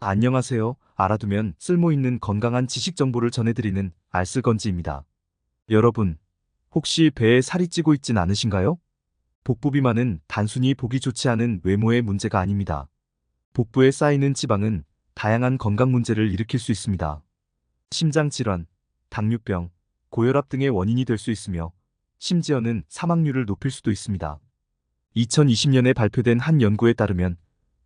안녕하세요. 알아두면 쓸모있는 건강한 지식 정보를 전해드리는 알쓸건지입니다. 여러분, 혹시 배에 살이 찌고 있진 않으신가요? 복부 비만은 단순히 보기 좋지 않은 외모의 문제가 아닙니다. 복부에 쌓이는 지방은 다양한 건강 문제를 일으킬 수 있습니다. 심장 질환, 당뇨병, 고혈압 등의 원인이 될 수 있으며 심지어는 사망률을 높일 수도 있습니다. 2020년에 발표된 한 연구에 따르면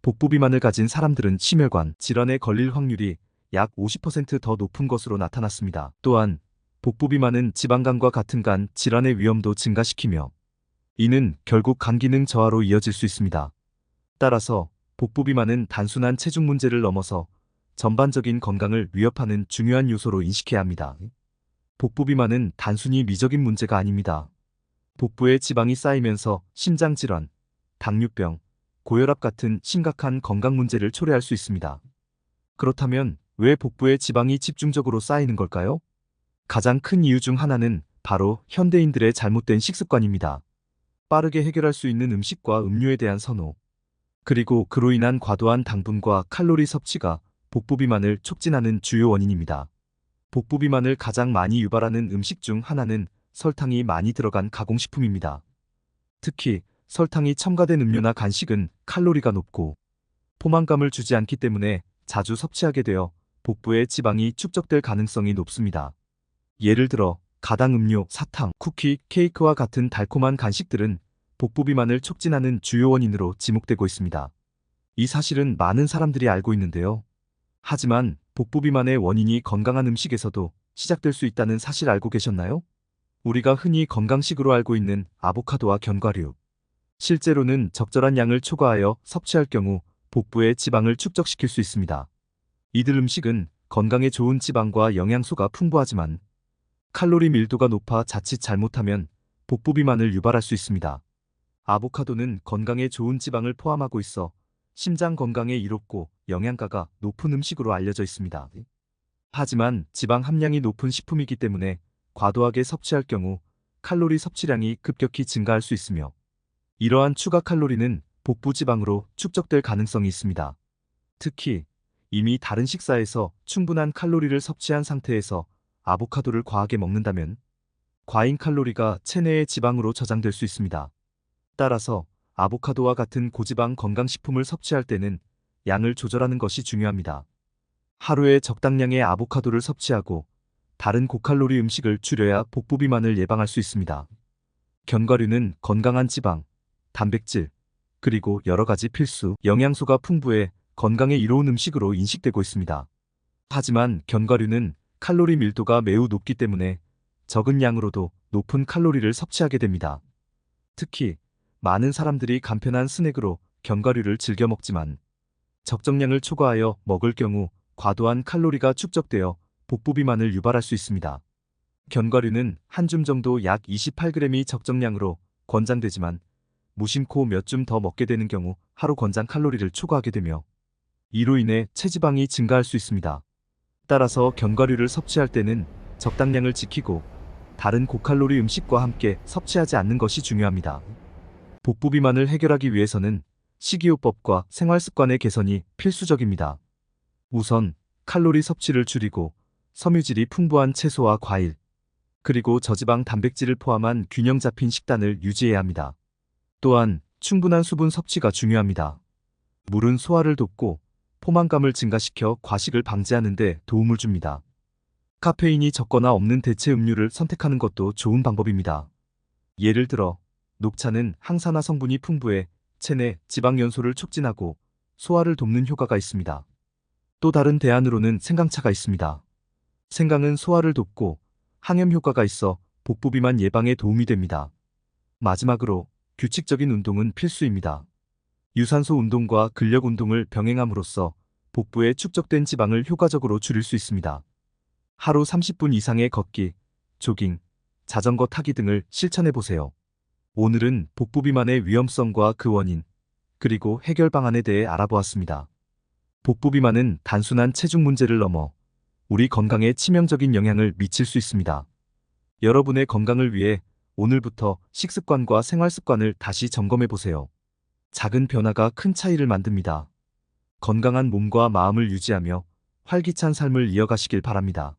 복부 비만을 가진 사람들은 심혈관 질환에 걸릴 확률이 약 50%더 높은 것으로 나타났습니다. 또한 복부 비만은 지방간과 같은 간 질환의 위험도 증가시키며 이는 결국 간 기능 저하로 이어질 수 있습니다. 따라서 복부 비만은 단순한 체중 문제를 넘어서 전반적인 건강을 위협하는 중요한 요소로 인식해야 합니다. 복부 비만은 단순히 미적인 문제가 아닙니다. 복부에 지방이 쌓이면서 심장 질환, 당뇨병, 고혈압 같은 심각한 건강 문제를 초래할 수 있습니다. 그렇다면 왜 복부에 지방이 집중적으로 쌓이는 걸까요? 가장 큰 이유 중 하나는 바로 현대인들의 잘못된 식습관입니다. 빠르게 해결할 수 있는 음식과 음료에 대한 선호, 그리고 그로 인한 과도한 당분과 칼로리 섭취가 복부 비만을 촉진하는 주요 원인입니다. 복부 비만을 가장 많이 유발하는 음식 중 하나는 설탕이 많이 들어간 가공식품입니다. 특히 설탕이 첨가된 음료나 간식은 칼로리가 높고 포만감을 주지 않기 때문에 자주 섭취하게 되어 복부에 지방이 축적될 가능성이 높습니다. 예를 들어 가당 음료, 사탕, 쿠키, 케이크와 같은 달콤한 간식들은 복부 비만을 촉진하는 주요 원인으로 지목되고 있습니다. 이 사실은 많은 사람들이 알고 있는데요. 하지만 복부 비만의 원인이 건강한 음식에서도 시작될 수 있다는 사실 알고 계셨나요? 우리가 흔히 건강식으로 알고 있는 아보카도와 견과류, 실제로는 적절한 양을 초과하여 섭취할 경우 복부에 지방을 축적시킬 수 있습니다. 이들 음식은 건강에 좋은 지방과 영양소가 풍부하지만 칼로리 밀도가 높아 자칫 잘못하면 복부 비만을 유발할 수 있습니다. 아보카도는 건강에 좋은 지방을 포함하고 있어 심장 건강에 이롭고 영양가가 높은 음식으로 알려져 있습니다. 하지만 지방 함량이 높은 식품이기 때문에 과도하게 섭취할 경우 칼로리 섭취량이 급격히 증가할 수 있으며 이러한 추가 칼로리는 복부 지방으로 축적될 가능성이 있습니다. 특히 이미 다른 식사에서 충분한 칼로리를 섭취한 상태에서 아보카도를 과하게 먹는다면 과잉 칼로리가 체내의 지방으로 저장될 수 있습니다. 따라서 아보카도와 같은 고지방 건강식품을 섭취할 때는 양을 조절하는 것이 중요합니다. 하루에 적당량의 아보카도를 섭취하고 다른 고칼로리 음식을 줄여야 복부 비만을 예방할 수 있습니다. 견과류는 건강한 지방, 단백질, 그리고 여러 가지 필수 영양소가 풍부해 건강에 이로운 음식으로 인식되고 있습니다. 하지만 견과류는 칼로리 밀도가 매우 높기 때문에 적은 양으로도 높은 칼로리를 섭취하게 됩니다. 특히 많은 사람들이 간편한 스낵으로 견과류를 즐겨 먹지만 적정량을 초과하여 먹을 경우 과도한 칼로리가 축적되어 복부 비만을 유발할 수 있습니다. 견과류는 한 줌 정도 약 28g이 적정량으로 권장되지만 무심코 몇 줌 더 먹게 되는 경우 하루 권장 칼로리를 초과하게 되며 이로 인해 체지방이 증가할 수 있습니다. 따라서 견과류를 섭취할 때는 적당량을 지키고 다른 고칼로리 음식과 함께 섭취하지 않는 것이 중요합니다. 복부 비만을 해결하기 위해서는 식이요법과 생활습관의 개선이 필수적입니다. 우선 칼로리 섭취를 줄이고 섬유질이 풍부한 채소와 과일, 그리고 저지방 단백질을 포함한 균형 잡힌 식단을 유지해야 합니다. 또한 충분한 수분 섭취가 중요합니다. 물은 소화를 돕고 포만감을 증가시켜 과식을 방지하는 데 도움을 줍니다. 카페인이 적거나 없는 대체 음료를 선택하는 것도 좋은 방법입니다. 예를 들어 녹차는 항산화 성분이 풍부해 체내 지방 연소를 촉진하고 소화를 돕는 효과가 있습니다. 또 다른 대안으로는 생강차가 있습니다. 생강은 소화를 돕고 항염 효과가 있어 복부 비만 예방에 도움이 됩니다. 마지막으로 규칙적인 운동은 필수입니다. 유산소 운동과 근력 운동을 병행함으로써 복부에 축적된 지방을 효과적으로 줄일 수 있습니다. 하루 30분 이상의 걷기, 조깅, 자전거 타기 등을 실천해 보세요. 오늘은 복부 비만의 위험성과 그 원인, 그리고 해결 방안에 대해 알아보았습니다. 복부 비만은 단순한 체중 문제를 넘어 우리 건강에 치명적인 영향을 미칠 수 있습니다. 여러분의 건강을 위해 오늘부터 식습관과 생활습관을 다시 점검해 보세요. 작은 변화가 큰 차이를 만듭니다. 건강한 몸과 마음을 유지하며 활기찬 삶을 이어가시길 바랍니다.